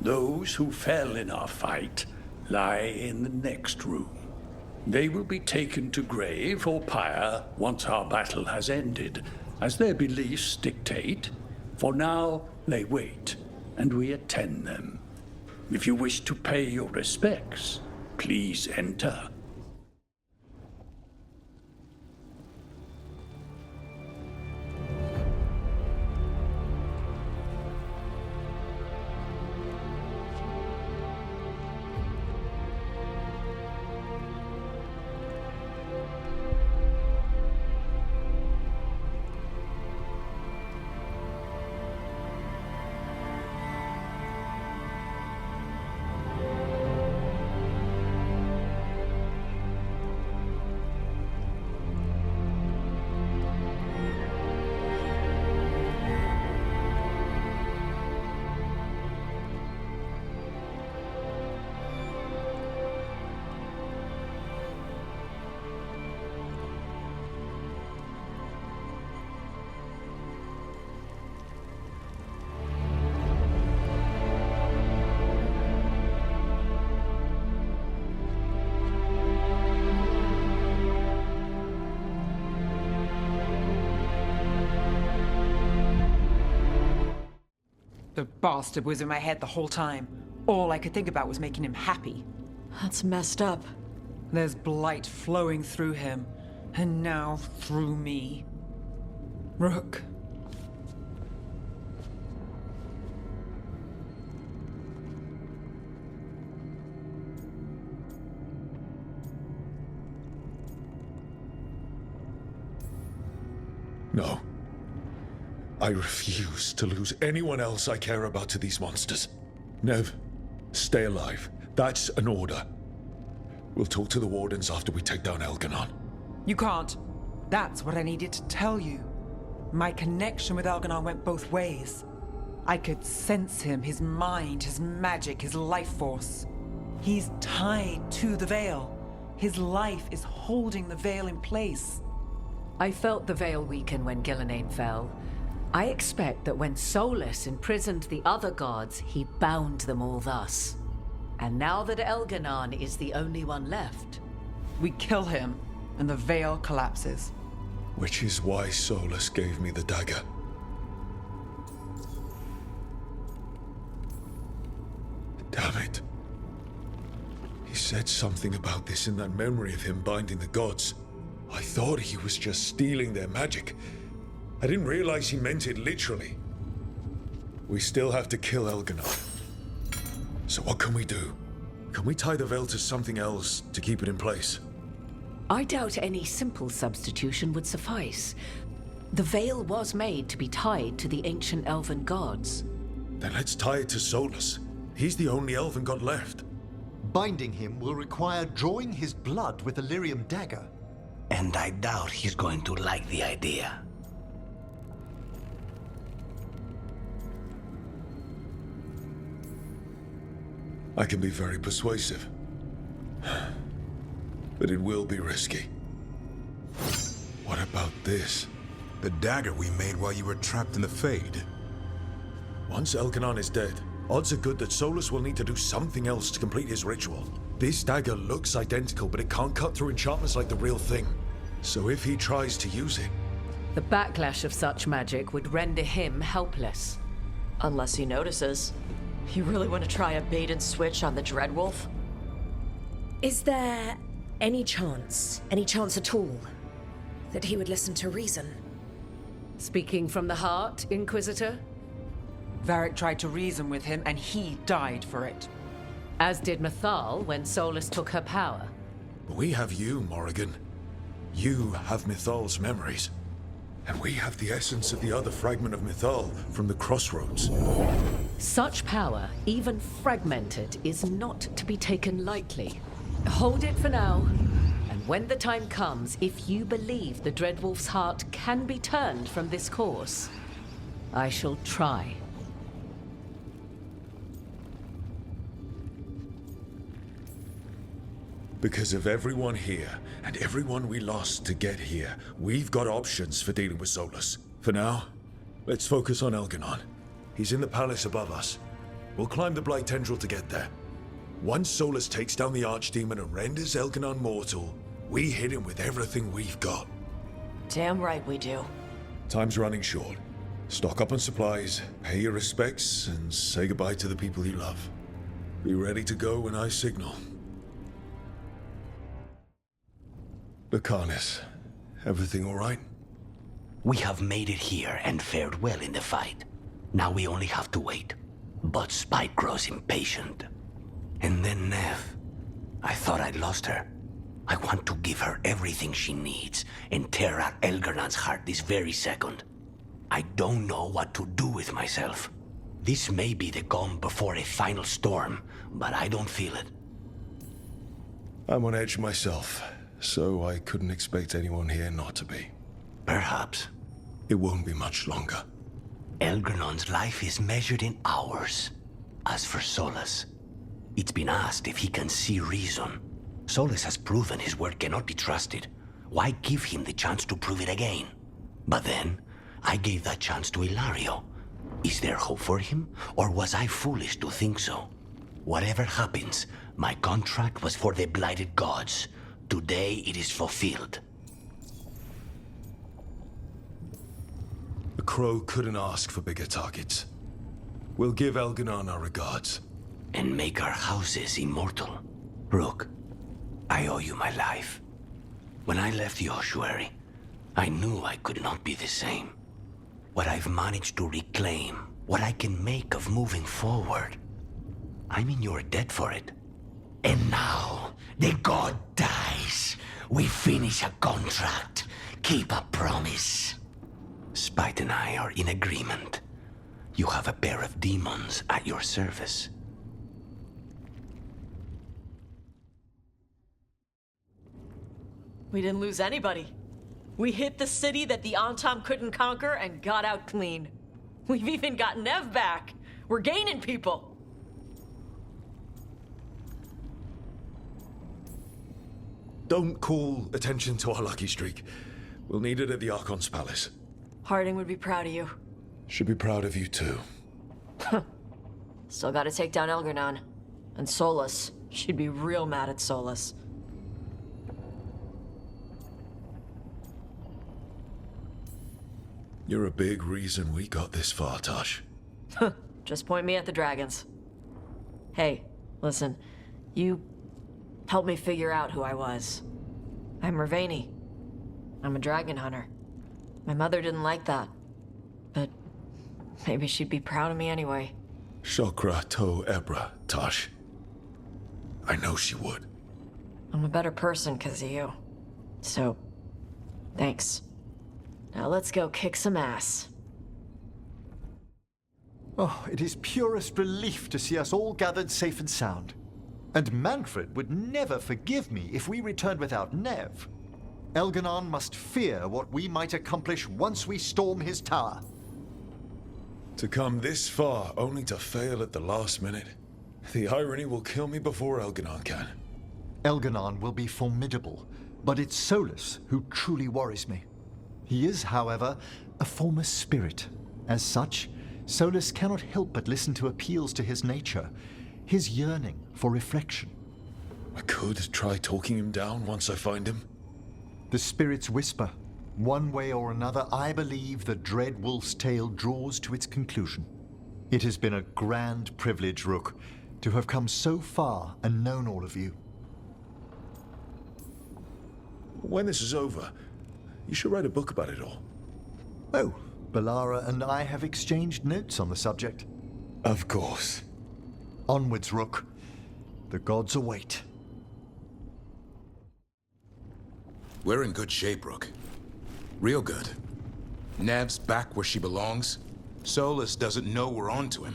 Those who fell in our fight lie in the next room. They will be taken to grave or pyre once our battle has ended, as their beliefs dictate. For now, they wait, and we attend them. If you wish to pay your respects, please enter. The bastard was in my head the whole time. All I could think about was making him happy. That's messed up. There's blight flowing through him, and now through me. Rook. No. I refuse to lose anyone else I care about to these monsters. Nev, stay alive. That's an order. We'll talk to the Wardens after we take down Elganon. You can't. That's what I needed to tell you. My connection with Elganon went both ways. I could sense him, his mind, his magic, his life force. He's tied to the Veil. His life is holding the Veil in place. I felt the Veil weaken when Gillenane fell. I expect that when Solas imprisoned the other gods, he bound them all thus. And now that Elganon is the only one left... We kill him, and the Veil collapses. Which is why Solas gave me the dagger. Damn it. He said something about this in that memory of him binding the gods. I thought he was just stealing their magic. I didn't realize he meant it literally. We still have to kill Elganon. So what can we do? Can we tie the Veil to something else to keep it in place? I doubt any simple substitution would suffice. The Veil was made to be tied to the ancient Elven gods. Then let's tie it to Solas. He's the only Elven god left. Binding him will require drawing his blood with a lyrium dagger. And I doubt he's going to like the idea. I can be very persuasive. But it will be risky. What about this? The dagger we made while you were trapped in the Fade. Once Elganon is dead, odds are good that Solas will need to do something else to complete his ritual. This dagger looks identical, but it can't cut through enchantments like the real thing. So if he tries to use it... The backlash of such magic would render him helpless. Unless he notices. You really want to try a bait and switch on the Dreadwolf? Is there any chance at all, that he would listen to reason? Speaking from the heart, Inquisitor? Varric tried to reason with him, and he died for it. As did Mythal when Solas took her power. But we have you, Morrigan. You have Mythal's memories. And we have the essence of the other fragment of Mythal from the Crossroads. Such power, even fragmented, is not to be taken lightly. Hold it for now. And when the time comes, if you believe the Dreadwolf's heart can be turned from this course, I shall try. Because of everyone here, and everyone we lost to get here, we've got options for dealing with Solas. For now, let's focus on Elganon. He's in the palace above us. We'll climb the Blight Tendril to get there. Once Solas takes down the Archdemon and renders Elganon mortal, we hit him with everything we've got. Damn right we do. Time's running short. Stock up on supplies, pay your respects, and say goodbye to the people you love. Be ready to go when I signal. Bacanis, everything all right? We have made it here and fared well in the fight. Now we only have to wait. But Spike grows impatient. And then Nev. I thought I'd lost her. I want to give her everything she needs and tear out Elgarnon's heart this very second. I don't know what to do with myself. This may be the calm before a final storm, but I don't feel it. I'm on edge myself, so I couldn't expect anyone here not to be. Perhaps. It won't be much longer. Elgarnon's life is measured in hours. As for Solas, it's been asked if he can see reason. Solas has proven his word cannot be trusted. Why give him the chance to prove it again? But then, I gave that chance to Ilario. Is there hope for him, or was I foolish to think so? Whatever happens, my contract was for the blighted gods. Today it is fulfilled. The Crow couldn't ask for bigger targets. We'll give Elganon our regards. And make our houses immortal. Rook, I owe you my life. When I left the ossuary, I knew I could not be the same. What I've managed to reclaim, what I can make of moving forward. I'm in your debt for it. And now, the god dies. We finish a contract. Keep a promise. Spite and I are in agreement. You have a pair of demons at your service. We didn't lose anybody. We hit the city that the Antam couldn't conquer and got out clean. We've even got Nev back. We're gaining people. Don't call attention to our lucky streak. We'll need it at the Archon's palace. Harding would be proud of you. Should be proud of you too. Still gotta take down Elgarnon. And Solas. She'd be real mad at Solas. You're a big reason we got this far, Tosh. Just point me at the dragons. Hey, listen. You helped me figure out who I was. I'm Mervani. I'm a dragon hunter. My mother didn't like that. But maybe she'd be proud of me anyway. Shokra to Ebra, Tosh. I know she would. I'm a better person because of you. So, thanks. Now let's go kick some ass. Oh, it is purest relief to see us all gathered safe and sound. And Manfred would never forgive me if we returned without Nev. Elganon must fear what we might accomplish once we storm his tower. To come this far only to fail at the last minute. The irony will kill me before Elganon can. Elganon will be formidable, but it's Solas who truly worries me. He is, however, a formless spirit. As such, Solas cannot help but listen to appeals to his nature, his yearning for reflection. I could try talking him down once I find him. The spirits whisper. One way or another, I believe the dread wolf's tale draws to its conclusion. It has been a grand privilege, Rook, to have come so far and known all of you. When this is over, you should write a book about it all. Oh, Balara and I have exchanged notes on the subject. Of course. Onwards, Rook. The gods await. We're in good shape, Rook. Real good. Nev's back where she belongs. Solas doesn't know we're onto him.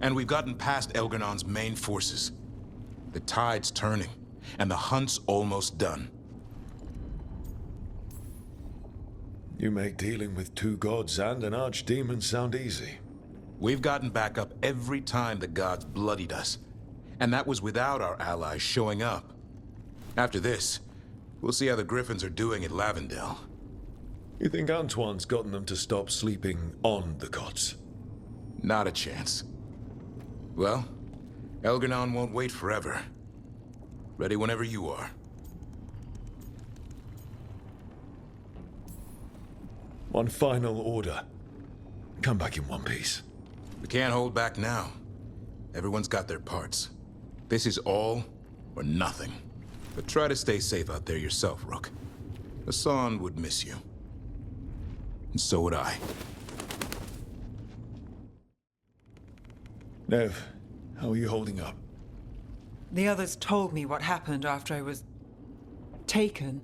And we've gotten past Elgarnon's main forces. The tide's turning, and the hunt's almost done. You make dealing with two gods and an archdemon sound easy. We've gotten back up every time the gods bloodied us. And that was without our allies showing up. After this, we'll see how the Griffins are doing at Lavendel. You think Antoine's gotten them to stop sleeping on the gods? Not a chance. Well, Elgar'nan won't wait forever. Ready whenever you are. One final order. Come back in one piece. We can't hold back now. Everyone's got their parts. This is all or nothing. But try to stay safe out there yourself, Rook. Hassan would miss you. And so would I. Nev, how are you holding up? The others told me what happened after I was taken.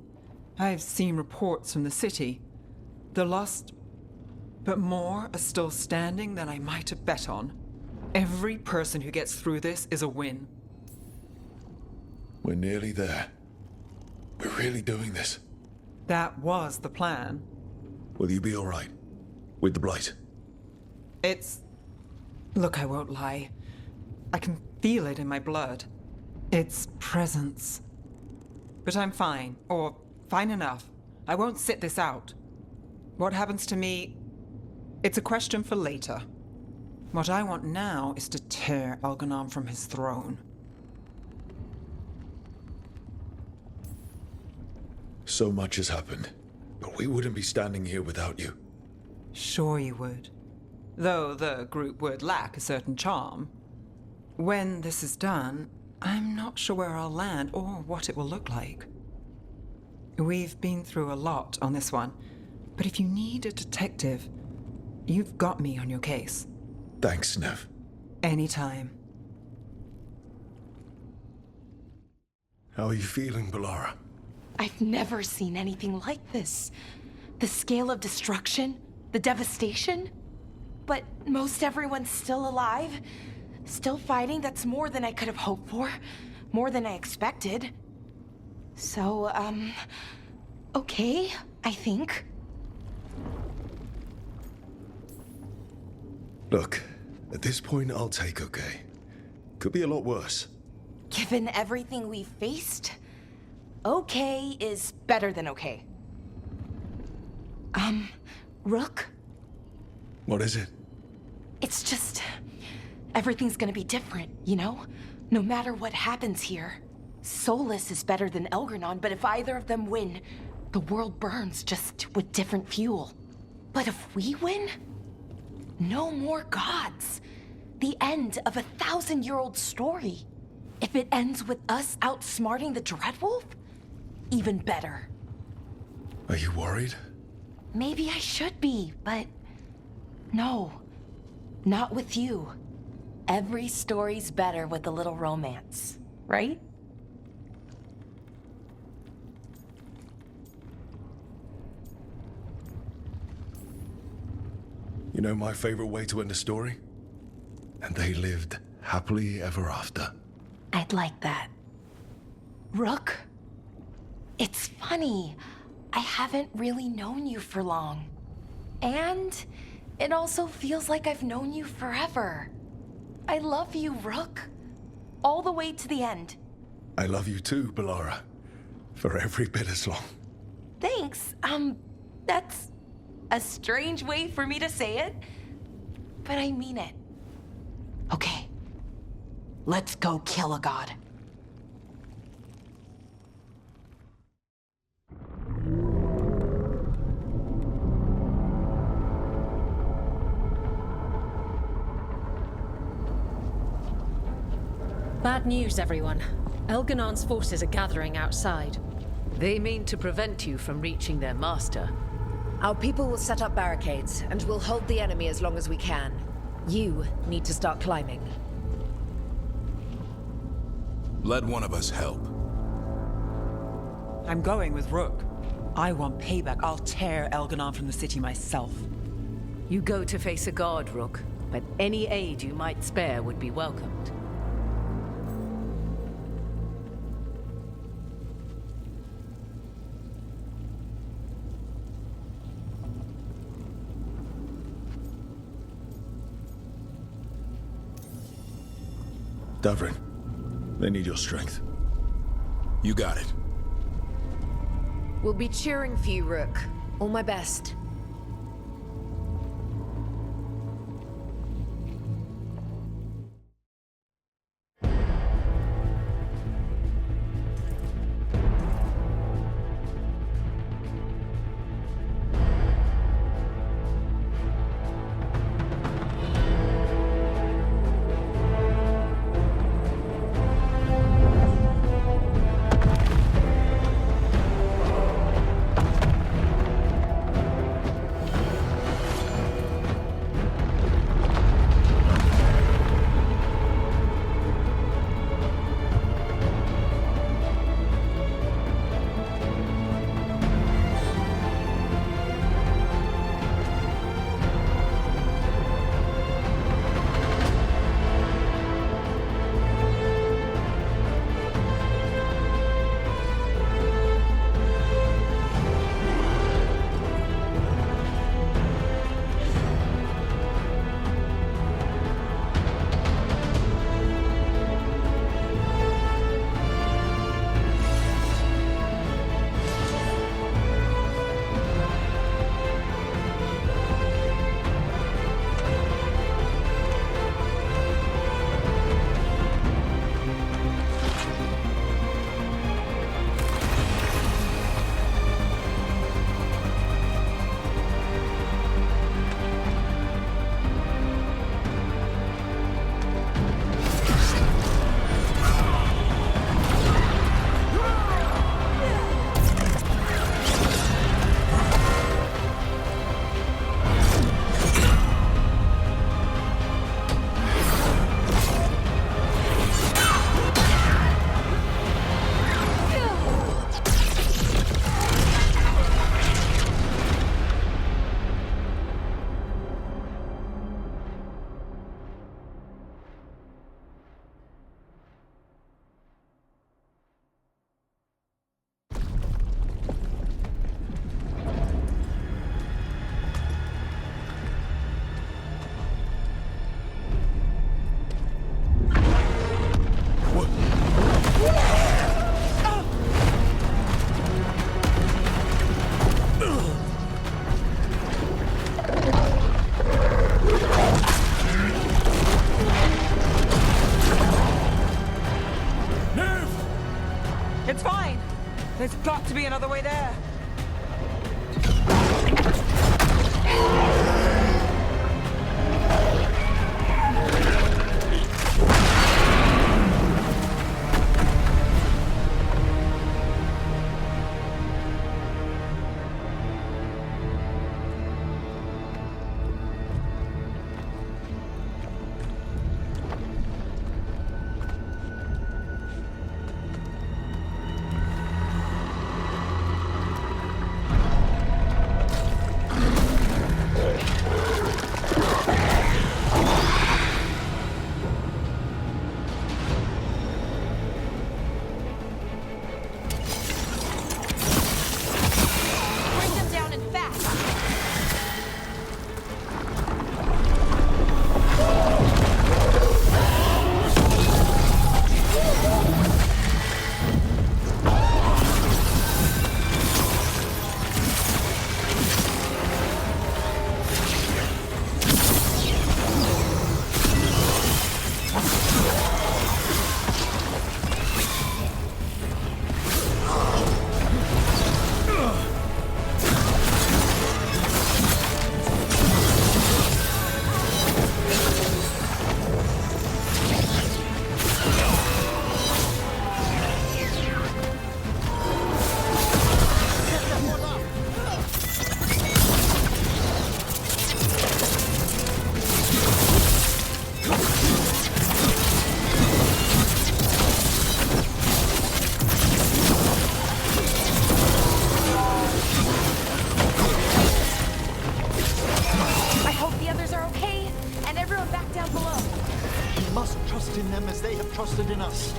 I've seen reports from the city. The lost, but more are still standing than I might have bet on. Every person who gets through this is a win. We're nearly there. We're really doing this. That was the plan. Will you be all right? With the blight? Look, I won't lie. I can feel it in my blood. Its presence. But I'm fine, or fine enough. I won't sit this out. What happens to me, it's a question for later. What I want now is to tear Elgar'nan from his throne. So much has happened, but we wouldn't be standing here without you. Sure you would. Though the group would lack a certain charm. When this is done, I'm not sure where I'll land or what it will look like. We've been through a lot on this one, but if you need a detective, you've got me on your case. Thanks, Nev. Anytime. How are you feeling, Bellara? I've never seen anything like this. The scale of destruction, the devastation. But most everyone's still alive. Still fighting. That's more than I could have hoped for. More than I expected. So, okay, I think. Look, at this point I'll take okay. Could be a lot worse. Given everything we've faced, okay is better than okay. Rook? What is it? It's just... everything's gonna be different, you know? No matter what happens here. Solas is better than Elgar'nan, but if either of them win, the world burns just with different fuel. But if we win, no more gods. The end of a 1,000-year-old story. If it ends with us outsmarting the Dreadwolf, even better. Are you worried? Maybe I should be, but no, not with you. Every story's better with a little romance, right? You know my favorite way to end a story? And they lived happily ever after. I'd like that. Rook? It's funny. I haven't really known you for long. And it also feels like I've known you forever. I love you, Rook. All the way to the end. I love you too, Bellara. For every bit as long. Thanks. That's a strange way for me to say it, but I mean it. Okay. Let's go kill a god. Bad news, everyone. Elgar'nan's forces are gathering outside. They mean to prevent you from reaching their master. Our people will set up barricades, and we'll hold the enemy as long as we can. You need to start climbing. Let one of us help. I'm going with Rook. I want payback. I'll tear Elgar'nan from the city myself. You go to face a god, Rook, but any aid you might spare would be welcomed. Davrin, they need your strength. You got it. We'll be cheering for you, Rook. All my best. to be another way there. Trusted in us.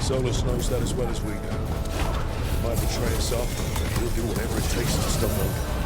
Solas knows that as well as we do. He might betray us off, but he'll do whatever it takes to stop Elven.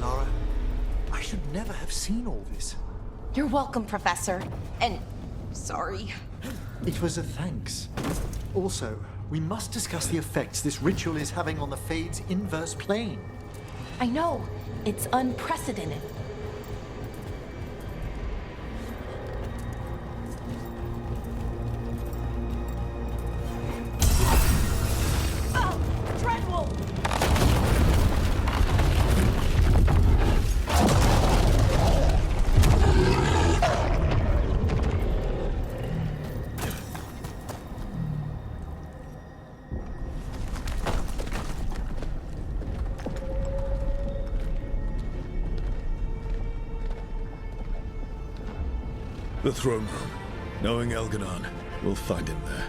Lara. I should never have seen all this. You're welcome, Professor. And sorry. It was a thanks. Also, we must discuss the effects this ritual is having on the Fade's inverse plane. I know. It's unprecedented. The throne room. Knowing Elganon, we'll find him there.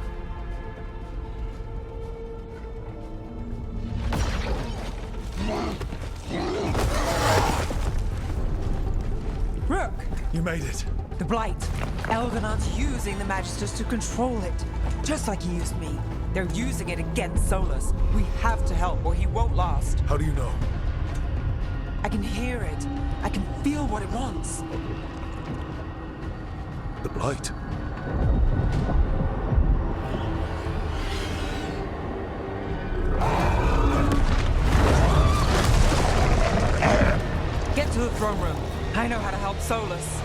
Rook! You made it. The Blight. Elganon's using the Magisters to control it. Just like he used me. They're using it against Solas. We have to help or he won't last. How do you know? I can hear it. I can feel what it wants. The Blight. Get to the throne room. I know how to help Solas.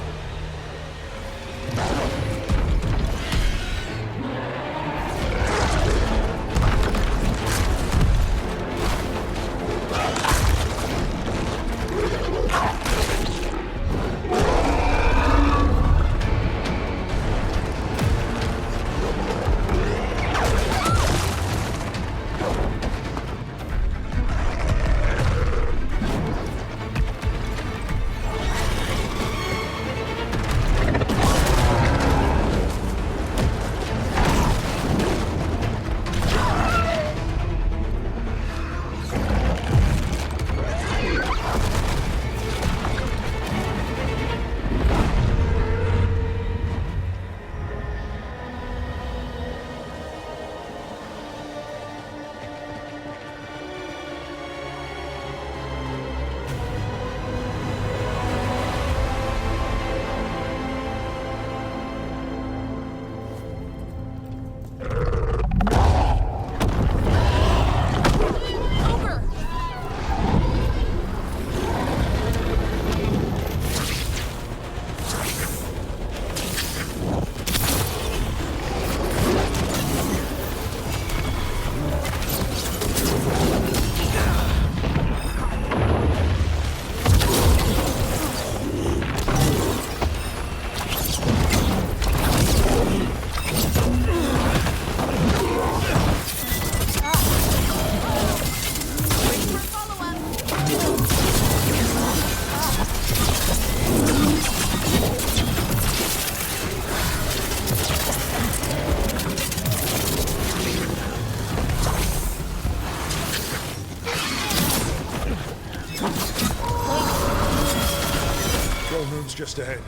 Just ahead.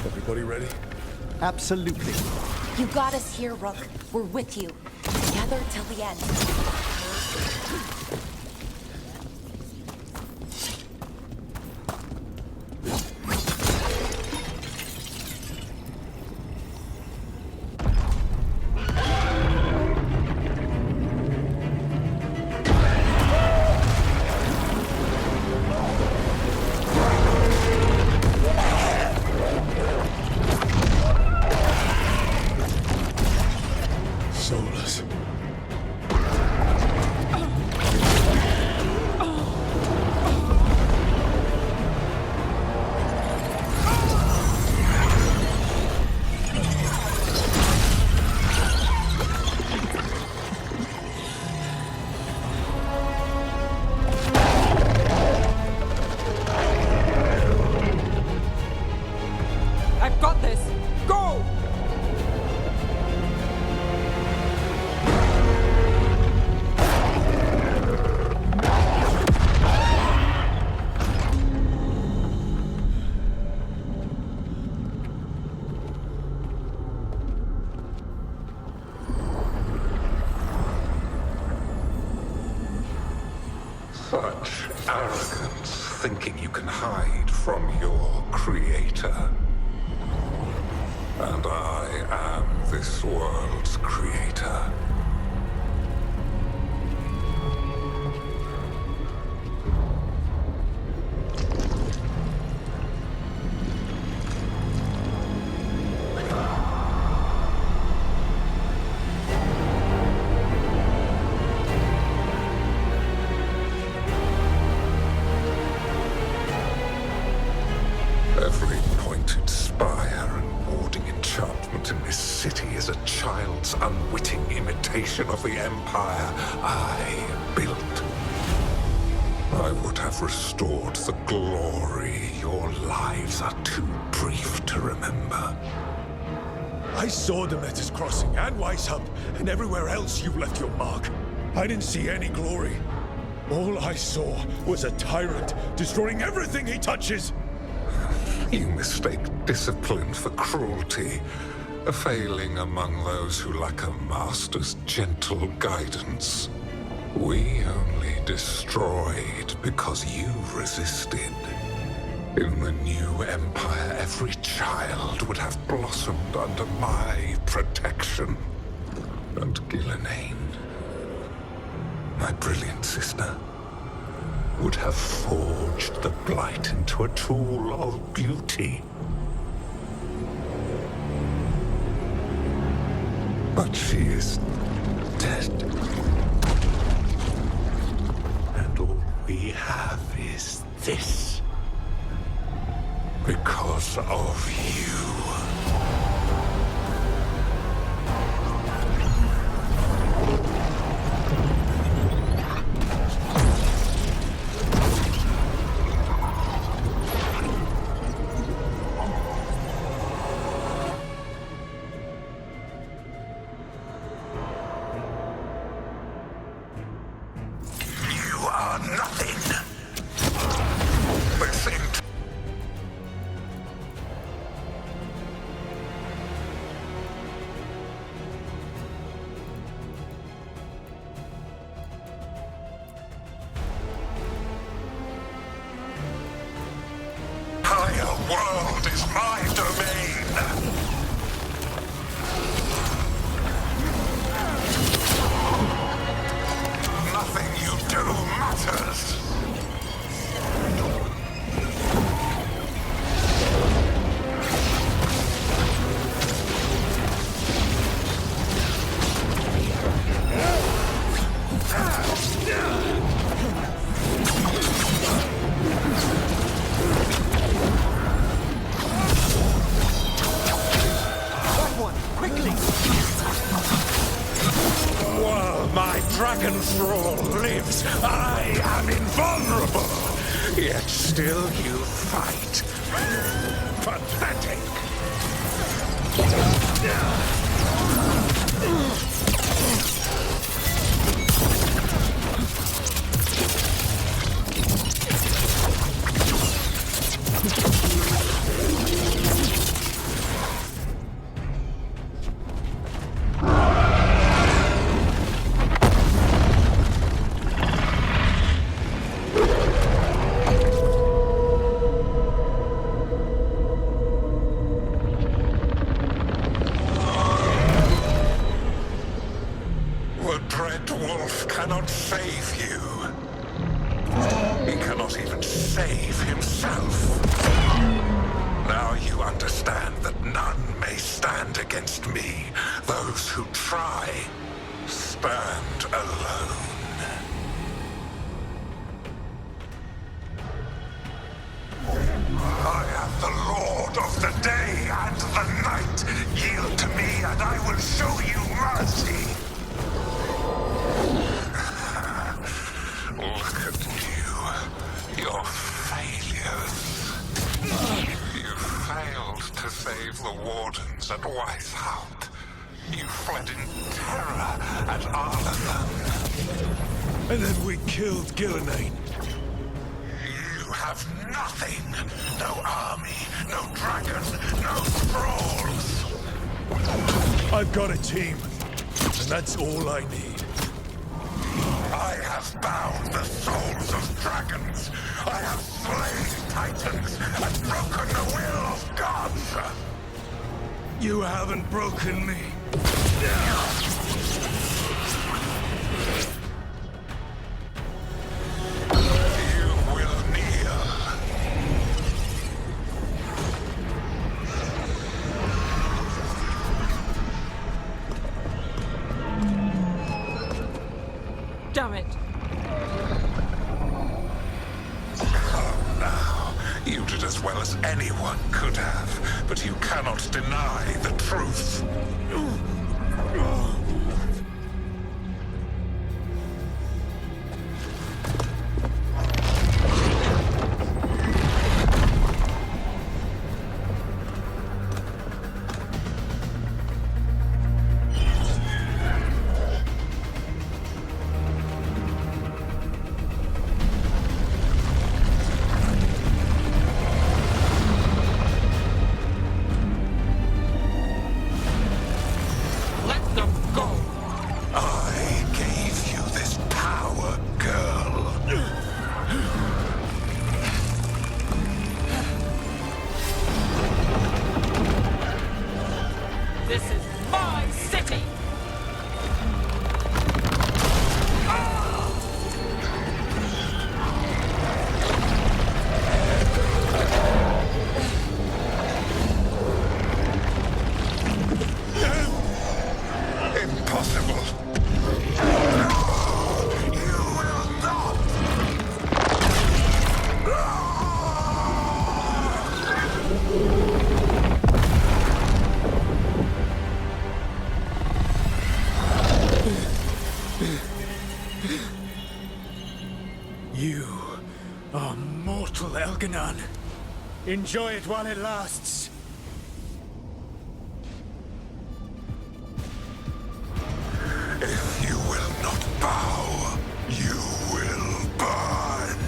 Everybody ready? Absolutely. You got us here, Rook. We're with you. Together till the end. Solas. I've got this! Go! Such arrogance, thinking you can hide from your creator. And I am this world's creator. Every pointed spire and warding enchantment in this city is a child's unwitting imitation of the empire I built. I would have restored the glory. Your lives are too brief to remember. I saw Demeter's Crossing and Weishaupt, and everywhere else you left your mark. I didn't see any glory. All I saw was a tyrant destroying everything he touches. You mistake discipline for cruelty, a failing among those who lack a master's gentle guidance. We only destroyed because you resisted. In the new empire, every child would have blossomed under my protection. And Gillenane, my brilliant sister, would have forged the blight into a tool of beauty. But she is dead. And all we have is this. Because of you. World is my domain! Nothing you do matters! Dragon Thrall lives. I am invulnerable. Yet still you fight. Pathetic. Cannot save you. He cannot even save himself. Now you understand that none may stand against me. Those who try stand alone. I am the Lord of the day and the night. Yield to me and I will show you mercy. Look at you. Your failures. You failed to save the wardens at Weishaupt. You fled in terror at Arlington. And then we killed Gillenane. You have nothing. No army, no dragon, no thralls. I've got a team. And that's all I need. I have bound the souls of dragons. I have slain titans and broken the will of gods. You haven't broken me. You will kneel. Damn it. Now, you did as well as anyone could have, but you cannot deny the truth. You are mortal, Elganon. Enjoy it while it lasts. If you will not bow, you will burn.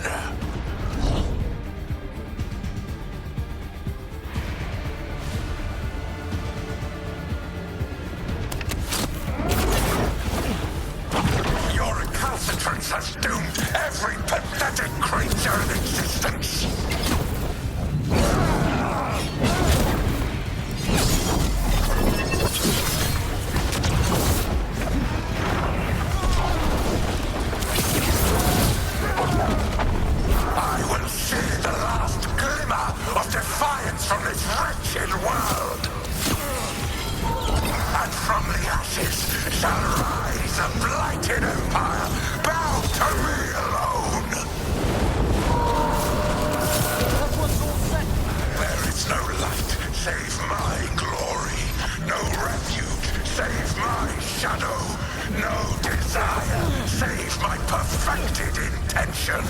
Your recalcitrance has doomed every pathetic creature in existence. I will see the last glimmer of defiance from this wretched world. And from the ashes shall rise a blighted empire, bound to me alone. There is no light save my glory, no refuge save my shadow, no desire save my perfected intention.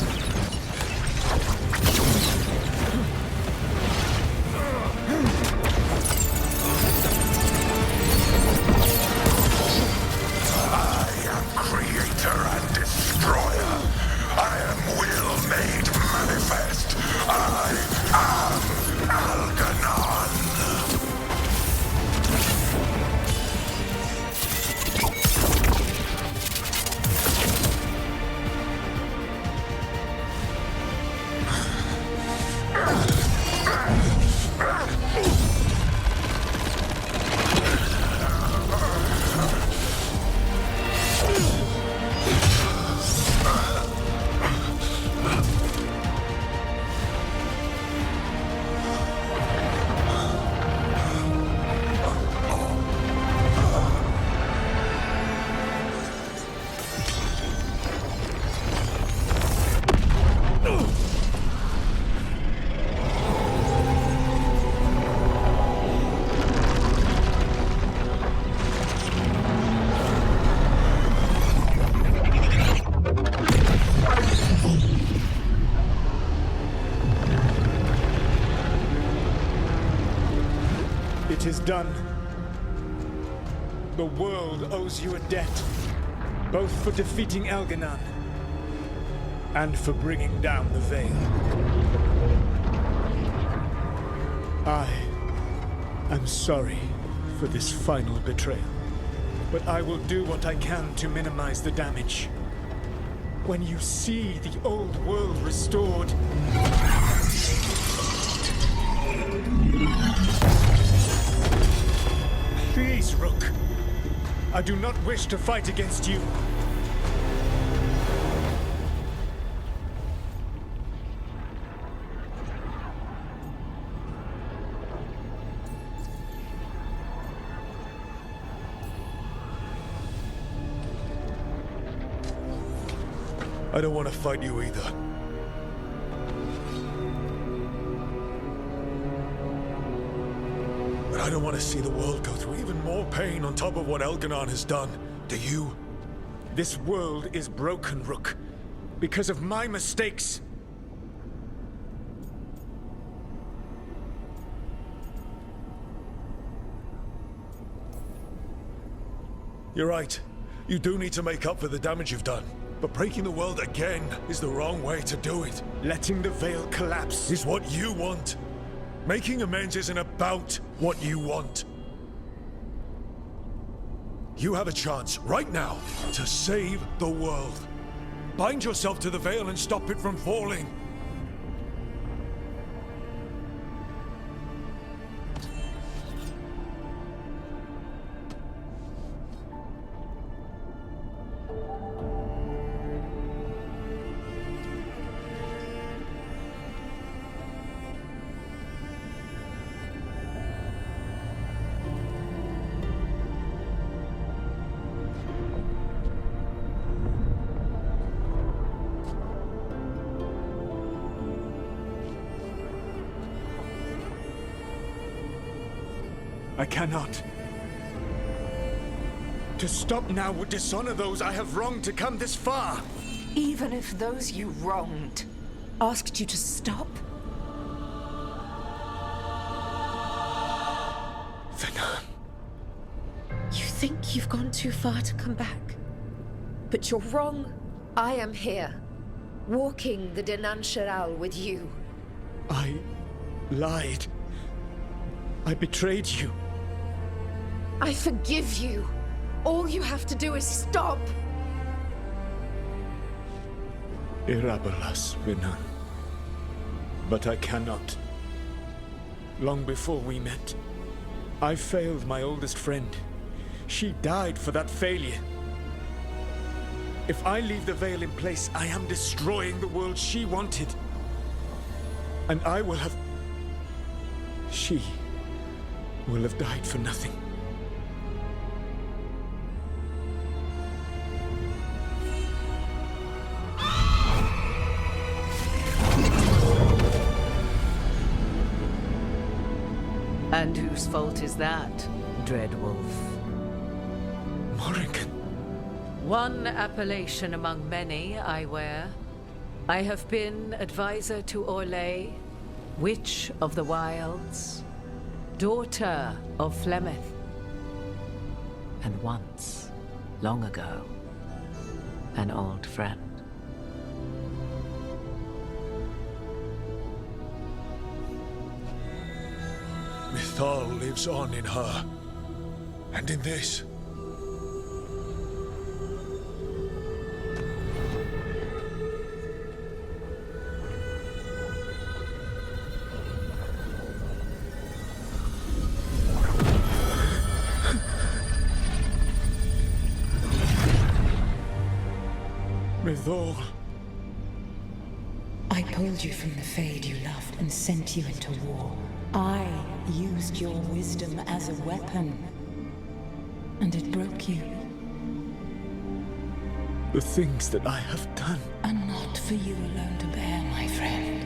I am creator and destroyer. I am will made manifest. I am Algernon. It is done. The world owes you a debt, both for defeating Elganon and for bringing down the Veil. I am sorry for this final betrayal, but I will do what I can to minimize the damage. when you see the old world restored. Please, Rook. I do not wish to fight against you. I don't want to fight you either. But I don't want to see the world go through even more pain on top of what Elganon has done. Do you? This world is broken, Rook, because of my mistakes. You're right. You do need to make up for the damage you've done. But breaking the world again is the wrong way to do it. Letting the Veil collapse is what you want. Making amends isn't about what you want. You have a chance right now to save the world. Bind yourself to the Veil and stop it from falling. I cannot. To stop now would dishonor those I have wronged to come this far. Even if those you wronged asked you to stop? Venan. You think you've gone too far to come back? But you're wrong. I am here, walking the Denancheral with you. I lied. I betrayed you. I forgive you. All you have to do is stop. Irabolas, Venan. But I cannot. Long before we met, I failed my oldest friend. She died for that failure. If I leave the Veil in place, I am destroying the world she wanted. And I will have... She will have died for nothing. And whose fault is that, Dreadwolf? Morrigan. One appellation among many, I wear. I have been advisor to Orlais, Witch of the Wilds, daughter of Flemeth, and once, long ago, an old friend. Mythal lives on in her, and in this. Mythal. I pulled you from the Fade you loved and sent you into war. I used your wisdom as a weapon, and it broke you. The things that I have done are not for you alone to bear, my friend.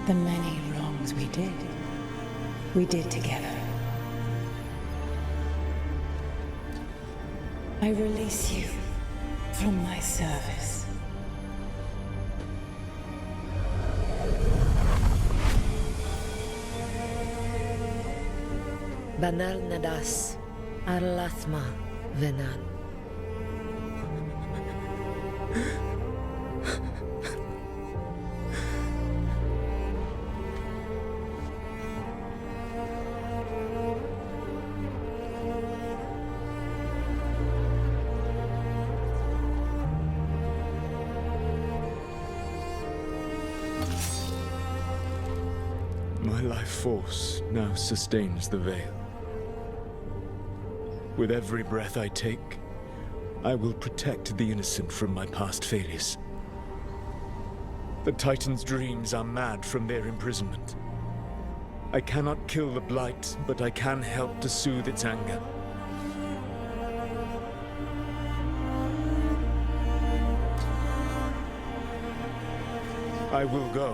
The many wrongs we did together. I release you from my service. Banal Nadas, Arlathma, Venan. My life force now sustains the veil. With every breath I take, I will protect the innocent from my past failures. The Titan's dreams are mad from their imprisonment. I cannot kill the Blight, but I can help to soothe its anger. I will go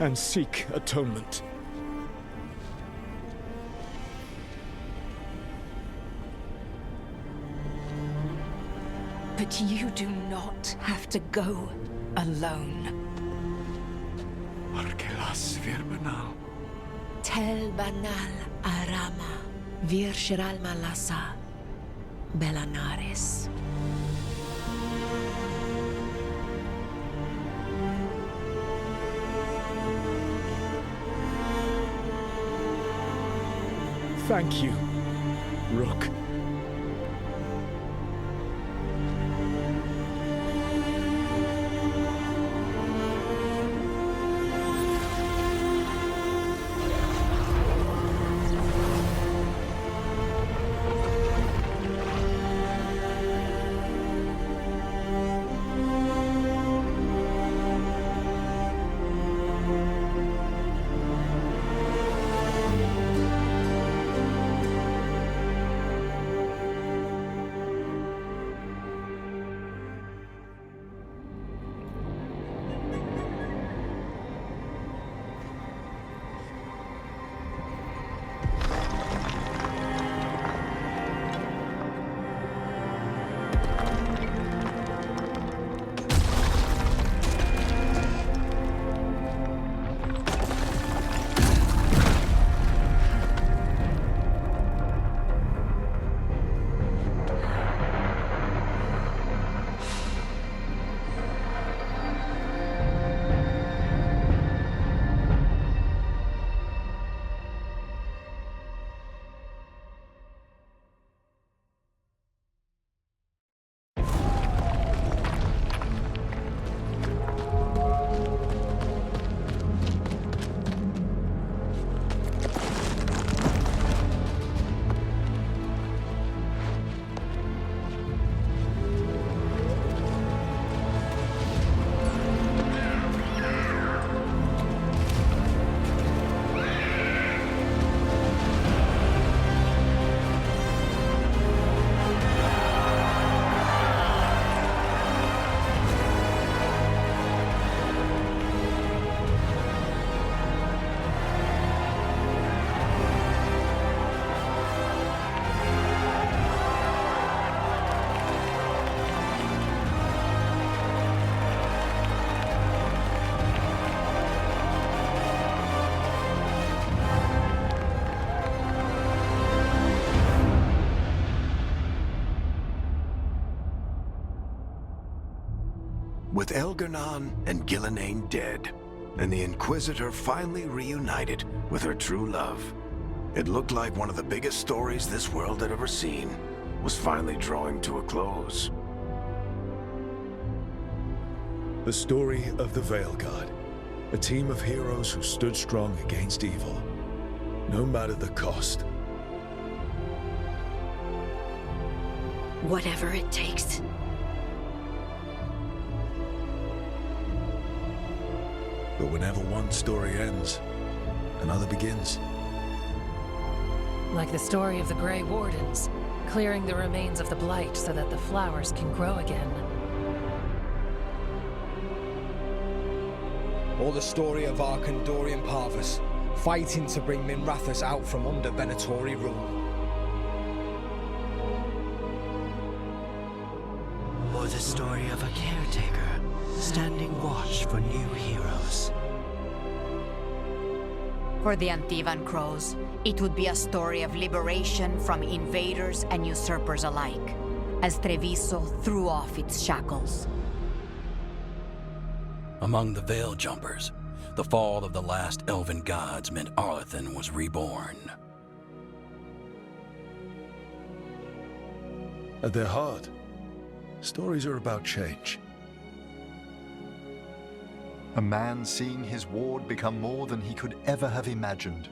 and seek atonement. But you do not have to go alone. Arkelas Virbanal. Tel banal arama, vir shiral malasa, belanares. Thank you, Rook. With Elgar'nan and Gillenane dead, and the Inquisitor finally reunited with her true love, it looked like one of the biggest stories this world had ever seen was finally drawing to a close. The story of the Veilguard, a team of heroes who stood strong against evil, no matter the cost. Whatever it takes. But whenever one story ends, another begins. Like the story of the Grey Wardens, clearing the remains of the Blight so that the flowers can grow again. Or the story of Arkandorian Parvus, fighting to bring Minrathous out from under Venatori rule. Or the story of a caretaker, standing watch for new heroes. For the Antivan Crows, it would be a story of liberation from invaders and usurpers alike, as Treviso threw off its shackles. Among the Veil Jumpers, the fall of the last Elven gods meant Arlathan was reborn. At their heart, stories are about change. A man seeing his ward become more than he could ever have imagined.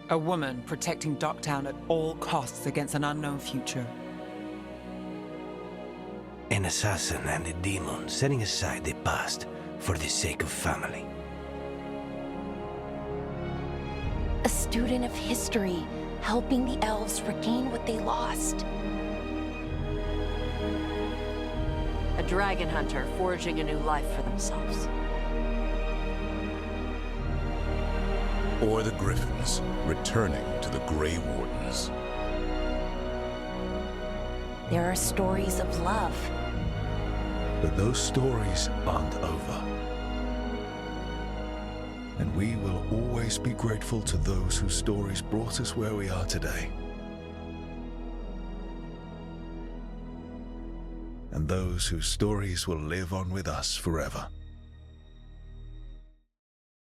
A woman protecting Docktown at all costs against an unknown future. An assassin and a demon setting aside the past for the sake of family. A student of history, helping the elves regain what they lost. A dragon hunter forging a new life for themselves. Or the Griffins returning to the Grey Wardens. There are stories of love. But those stories aren't over. And we will always be grateful to those whose stories brought us where we are today. And those whose stories will live on with us forever.